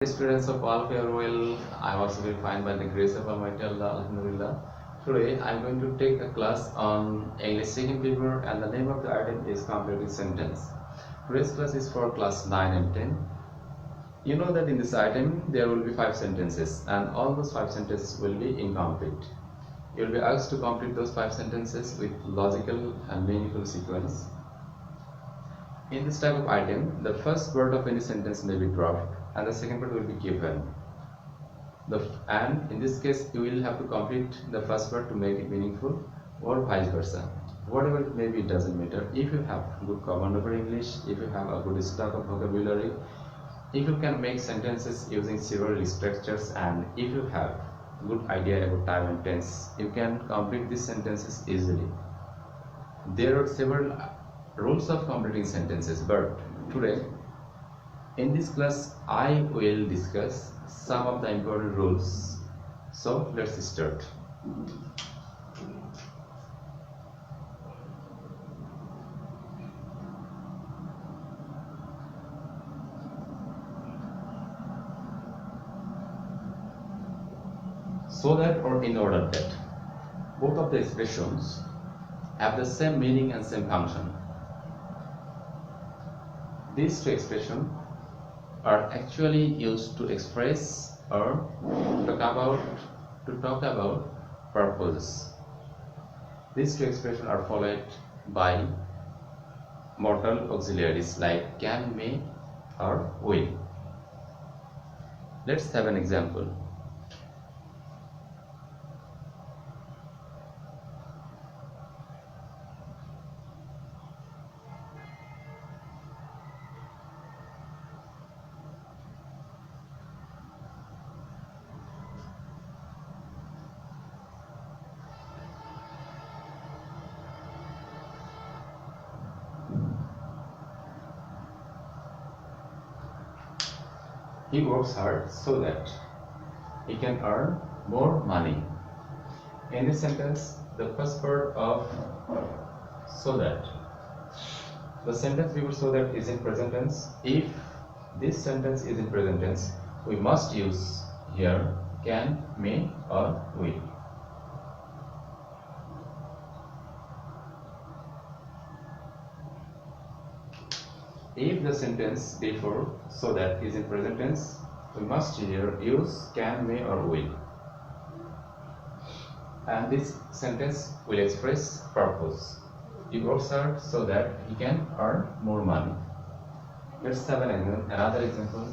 Students of all farewell, I was very fine by the grace of Almighty Allah, Alhamdulillah. Today I am going to take a class on English second paper and the name of the item is completing sentence. Today's class is for class 9 and 10. You know that in this item there will be 5 sentences and all those 5 sentences will be incomplete. You will be asked to complete those 5 sentences with logical and meaningful sequence. In this type of item, the first word of any sentence may be dropped and the second word will be given. And in this case, you will have to complete the first word to make it meaningful or vice versa. Whatever it may be, it doesn't matter. If you have good command over English, if you have a good stock of vocabulary, if you can make sentences using several structures, and if you have good idea about time and tense, you can complete these sentences easily. There are several rules of completing sentences, but today in this class I will discuss some of the important rules. So let's start. So that or in order that, both of the expressions have the same meaning and same function. These two expressions are actually used to express or talk about purposes. These two expressions are followed by modal auxiliaries like can, may, or will. Let's have an example. He works hard so that he can earn more money. In this sentence, the first word of so that, the sentence before so that is in present tense. If this sentence is in present tense, we must use here can, may, or will. If the sentence before so that is in present tense, we must here use can, may, or will. And this sentence will express purpose. He works hard so that he can earn more money. Let's have another example.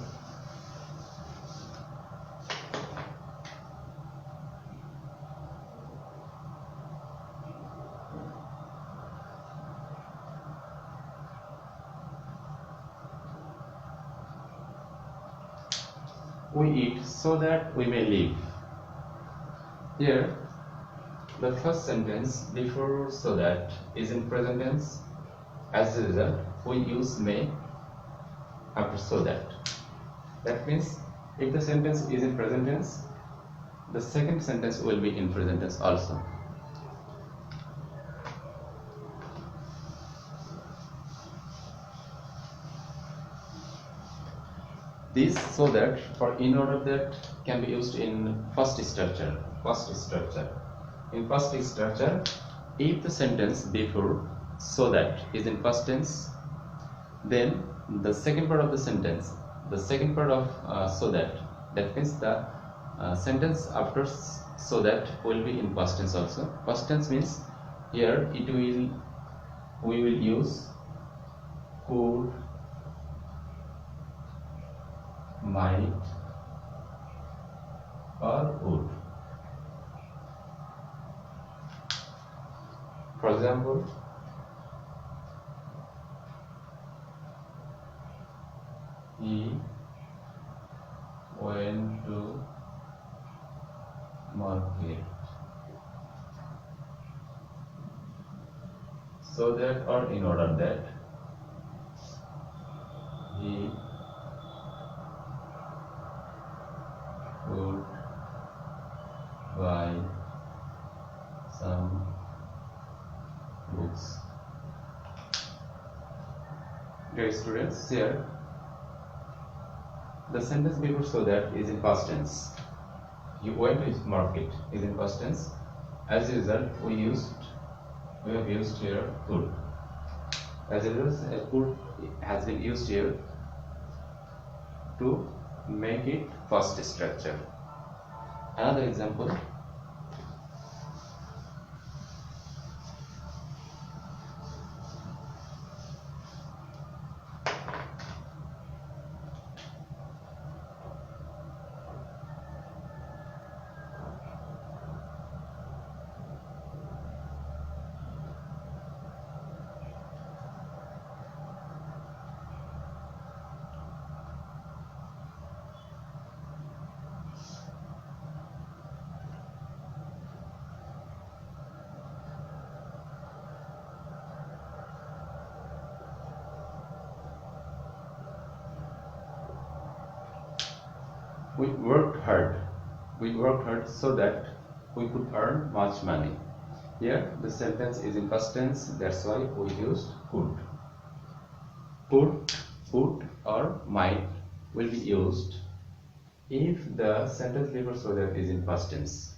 We eat so that we may live. Here, the first sentence before so that is in present tense. As a result, we use may after so that. That means if the sentence is in present tense, the second sentence will be in present tense also. This so that or in order that can be used in first structure. In first structure, if the sentence before so that is in past tense, then the second part of the sentence, the second part of so that means the sentence after so that will be in past tense also. Past tense means here we will use could, might, or would. For example, he went to market. So that or in order that, he would buy some books. Dear students, here The sentence before so that is in past tense. You went to market is in past tense. As a result, we have used here could. As a result, could has been used here to make it past structure. Another example. We worked hard. We worked hard so that we could earn much money. Here the sentence is in past tense, that's why we used could. Could or might will be used if the sentence before so that is in past tense.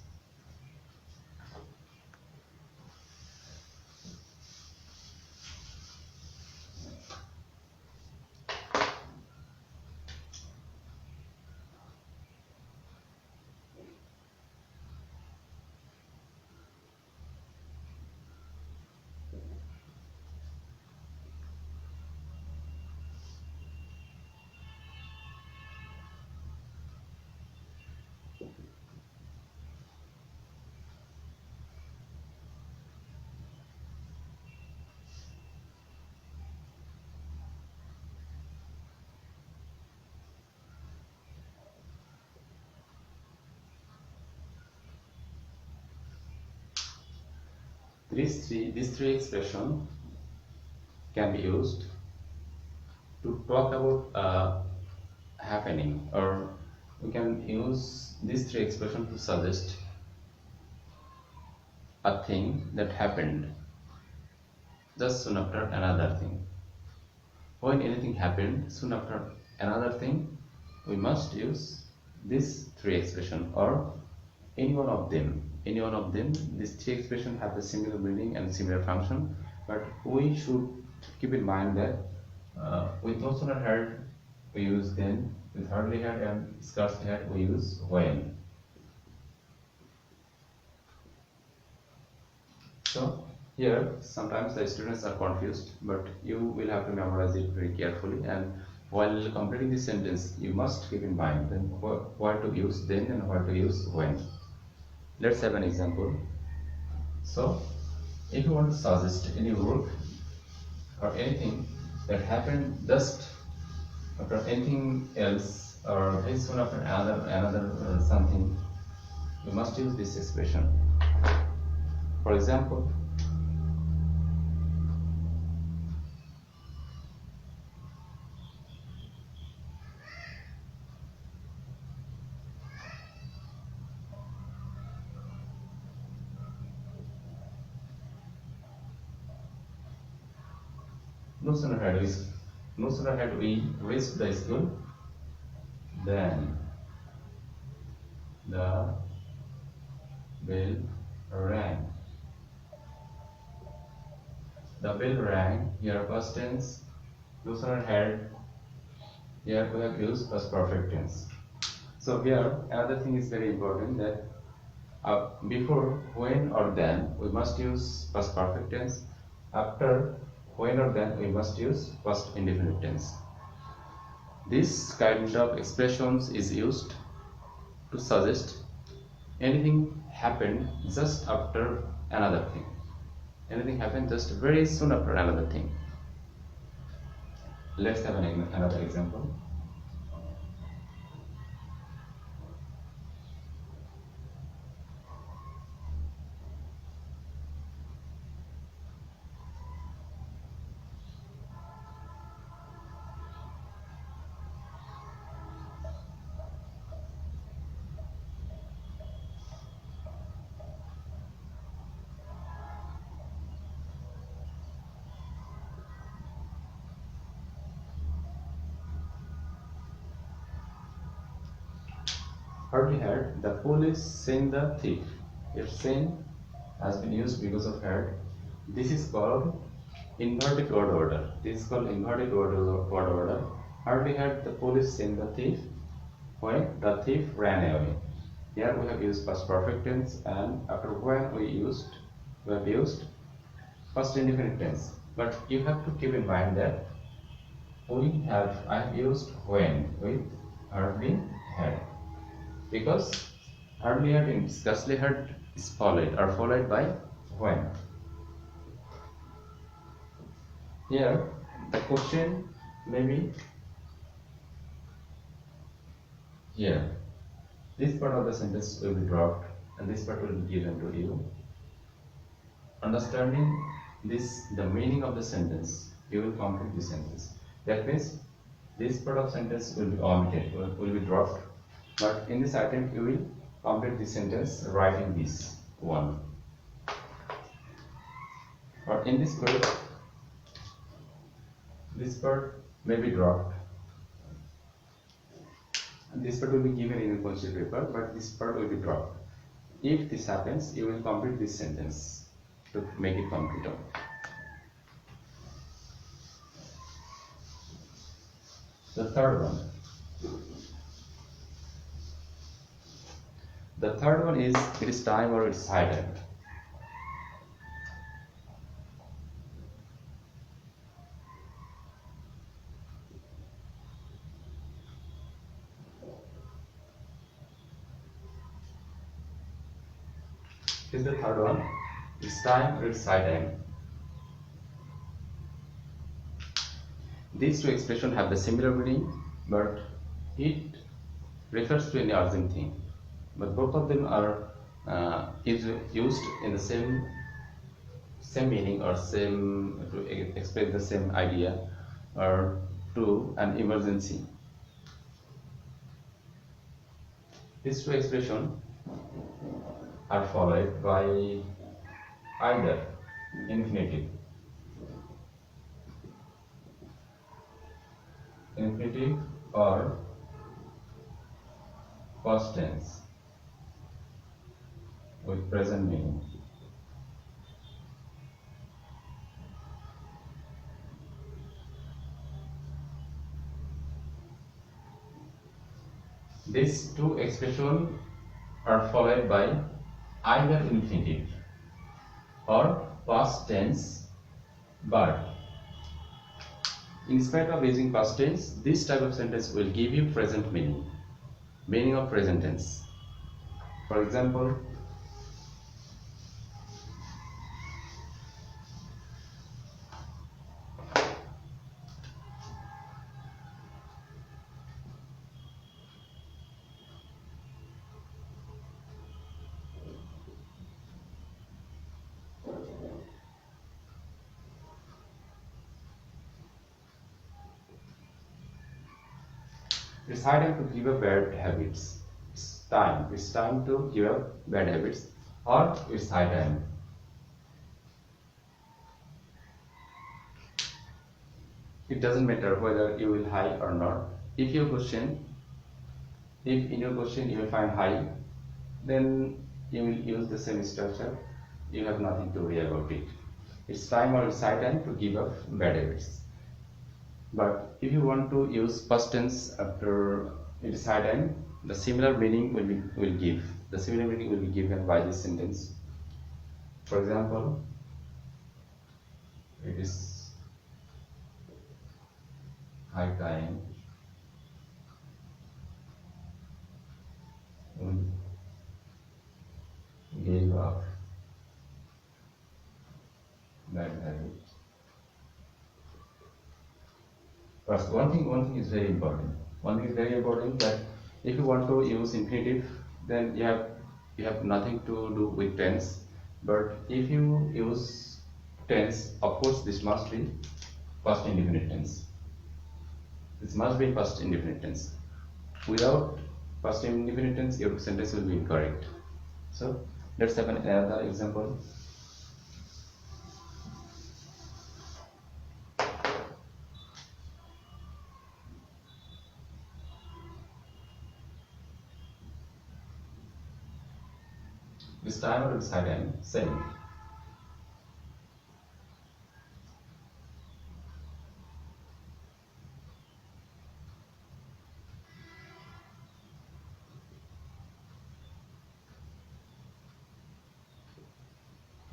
These three expressions can be used to talk about happening, or we can use these three expressions to suggest a thing that happened just soon after another thing. When anything happened soon after another thing, we must use these three expressions or any one of them. Any one of them, these three expressions have the similar meaning and similar function, but we should keep in mind that with no sooner heard we use then, with hardly heard and scarcely heard we use when. So here sometimes the students are confused, but you will have to memorize it very carefully, and while completing this sentence you must keep in mind then what to use then and what to use when. Let's have an example. So if you want to suggest any work or anything that happened just after anything else or very soon after another something, you must use this expression. For example, no sooner had we reached the school than the bell rang. The bell rang, here past tense. No sooner had, here we have used past perfect tense. So here another thing is very important, that before when or then we must use past perfect tense. After when or then we must use past indefinite tense. This kind of expressions is used to suggest anything happened just after another thing. Anything happened just very soon after another thing. Let's have another example. Hardly heard. The police seen the thief. If seen has been used because of heard, this is called inverted word order. This is called inverted word order. Hardly heard. The police seen the thief when the thief ran away. Here we have used past perfect tense, and after when we have used past indefinite tense. But you have to keep in mind that I have used when with hardly had, because hardly had and scarcely had is followed by when. Here the question may be here. This part of the sentence will be dropped and this part will be given to you. Understanding the meaning of the sentence, you will complete the sentence. That means this part of sentence will be omitted, will be dropped. But in this attempt, you will complete the sentence writing this one. Or in this part may be dropped. And this part will be given in a question paper, but this part will be dropped. If this happens, you will complete this sentence to make it complete. The third one. The third one is it is time or it's high time. This is the third one. It's time or it's high time. These two expressions have the similar meaning, but it refers to any urgent thing. But both of them are is used in the same meaning or same to express the same idea or to an emergency. These two expressions are followed by either infinitive or past tense with present meaning. These two expressions are followed by either infinitive or past tense, but in spite of using past tense, this type of sentence will give you present meaning of present tense. For example, it's high time to give up bad habits. It's time to give up bad habits, or it's high time. It doesn't matter whether you will high or not. If in your question you will find high, then you will use the same structure. You have nothing to worry about it. It's time or it's high time to give up bad habits. But if you want to use past tense after it is high time, the similar meaning will be given by this sentence. For example, it is high time we gave up bad habit. First, one thing is very important. That if you want to use infinitive, then you have nothing to do with tense. But if you use tense, of course, this must be past indefinite tense. This must be past indefinite tense. Without past indefinite tense, your sentence will be incorrect. So let's have another example. This time or this height I am saying.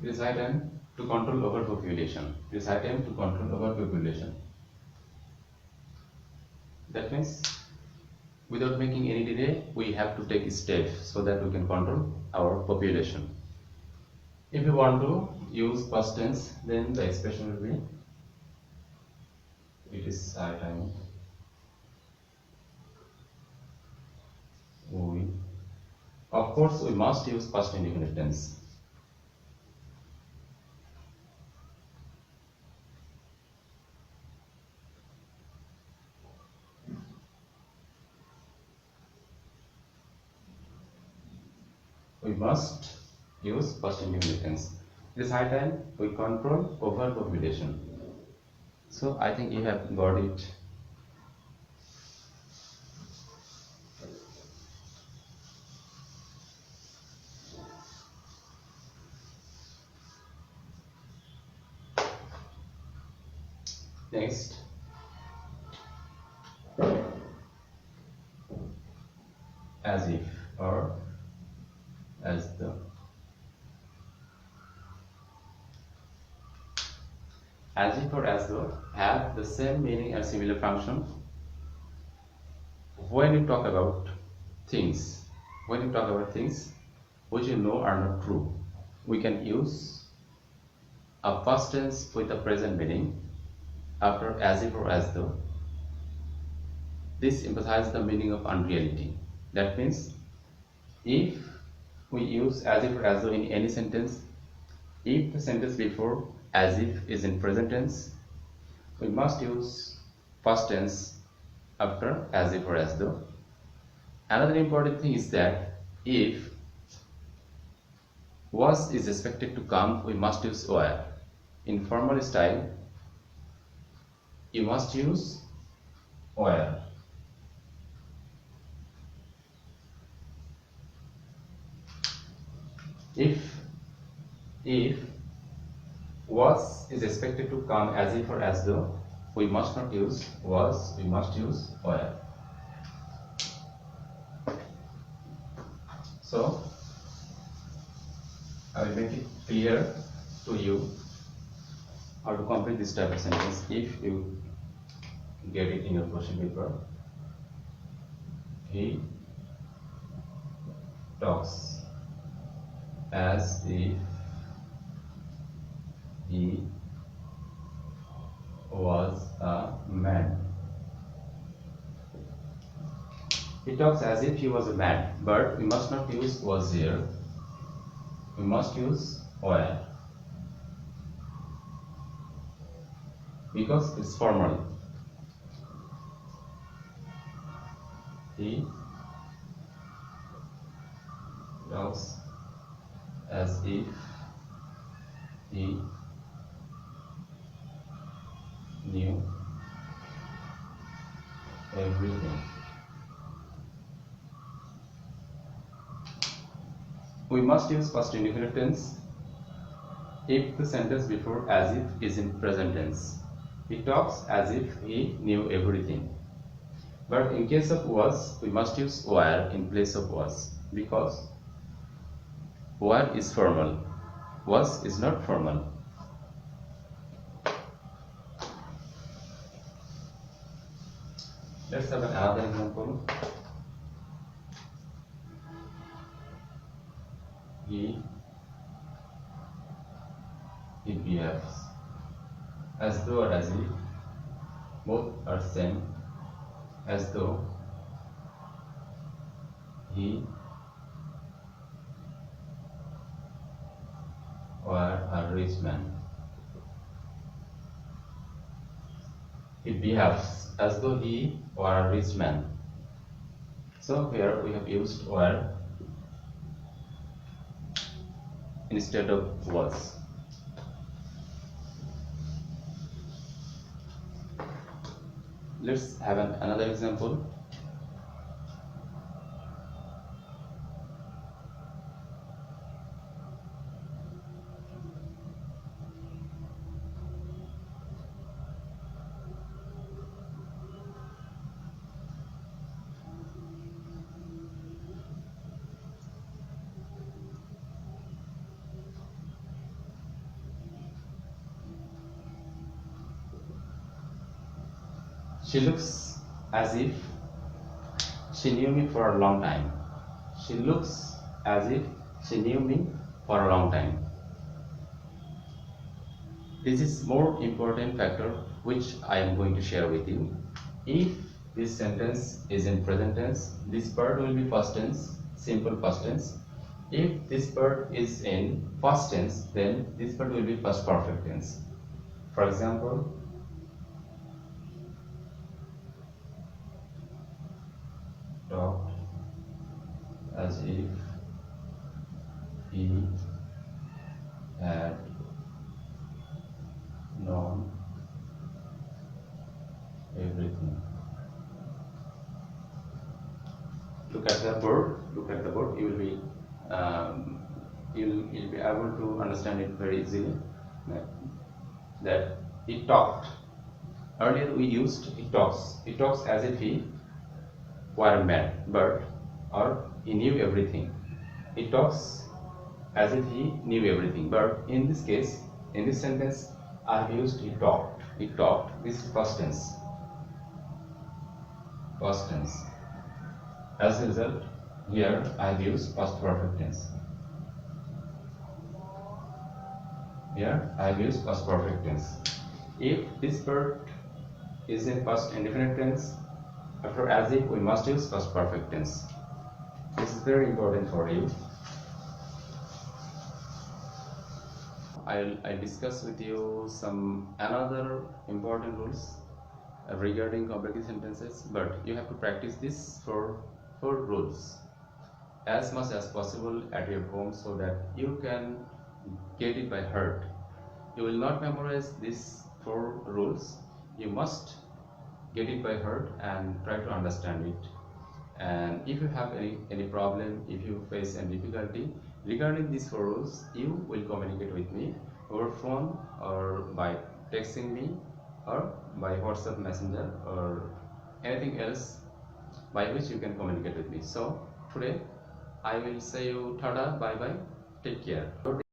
This item to control overpopulation. This item to control overpopulation. That means without making any delay, we have to take steps so that we can control our population. If you want to use past tense, then the expression will be it is item we. Of course, we must use past indefinite tense. We must use past indefinite tense. This high time we control overpopulation. So I think you have got it. Next, as if or as though. As if or as though have the same meaning and similar function when you talk about things. When you talk about things which you know are not true, we can use a past tense with a present meaning after as if or as though. This emphasizes the meaning of unreality. That means if we use as if or as though in any sentence, if the sentence before as if is in present tense, we must use past tense after as if or as though. Another important thing is that if was is expected to come, we must use were. In formal style, you must use were. If was is expected to come as if or as though, we must not use was, we must use were. So I will make it clear to you how to complete this type of sentence if you get it in your question paper. He talks as if he was a man. He talks as if he was a man, but we must not use was here. We must use were because it's formal. He talks as if he knew everything. We must use past indefinite tense if the sentence before as if is in present tense. He talks as if he knew everything. But in case of was, we must use were in place of was because were is formal, was is not formal. Let's have another example. He behaves as though or as if both are same, as though he were a rich man. He behaves as though he were a rich man. So here we have used were instead of was. Let's have another example. She looks as if she knew me for a long time. She looks as if she knew me for a long time. This is more important factor which I am going to share with you. If this sentence is in present tense, this part will be past tense, simple past tense. If this part is in past tense, then this part will be past perfect tense. For example, talked as if he had known everything. Look at the board. Look at the board. You will be you'll be able to understand it very easily. That he talked. Earlier we used he talks. He talks as if he were a man, but or he knew everything. He talks as if he knew everything, but in this case, in this sentence, I have used he talked. He talked. This is past tense. Past tense. As a result, here I have used past perfect tense. Here I have used past perfect tense. If this part is in past indefinite tense, after as if we must use past perfect tense. This is very important for you. I'll discuss with you some another important rules regarding complicated sentences, but you have to practice this for 4 rules as much as possible at your home so that you can get it by heart. You will not memorize these 4 rules. You must get it by heart and try to understand it. And if you have any problem, if you face any difficulty regarding these 4 rules, you will communicate with me over phone or by texting me or by WhatsApp messenger or anything else by which you can communicate with me. So today I will say you tada, bye bye, take care.